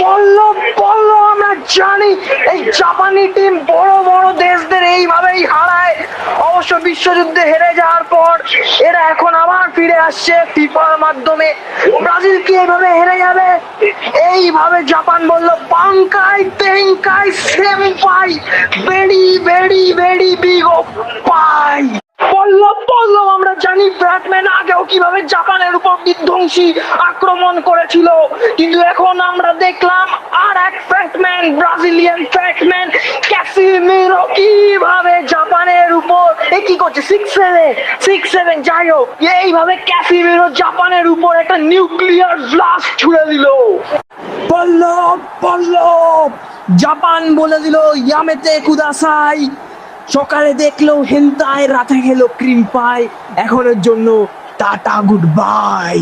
বললো বললো আমরা জানি এই জাপানি টিম বড় বড় দেশদের এইভাবেই হারায়। অবশ্য বিশ্বযুদ্ধে হেরে যাওয়ার পর এরা এখন আবার ফিরে আসছে ফিফার মাধ্যমে। ব্রাজিল কি এইভাবে হেরে যাবে? এইভাবে জাপান বলল বাংকাই তেংকাই সেমপাই very very very big of pie. বললো আমরা জানি ব্র্যাডম্যান আগেও কিভাবে জাপানের উপর বিধ্বংসী আক্রমণ করেছিল, কিন্তু এখন আমরা দেখলাম আর এক ফ্যাক্টম্যান, ব্রাজিলিয়ান ফ্যাক্টম্যান ক্যাসিমিরো কিভাবে জাপানের উপর কি করছে 6-7 যাই হোক, এইভাবে ক্যাসিমিরো জাপানের উপর একটা নিউক্লিয়ার ব্লাস্ট ছুড়ে দিল। পল্লব জাপান বলে দিল ইয়ামেতে কুদাসাই। সকালে দেখলো হেন্তাই, রাতে খেলো ক্রিম পাই। এখনের জন্য টাটা, গুড বাই।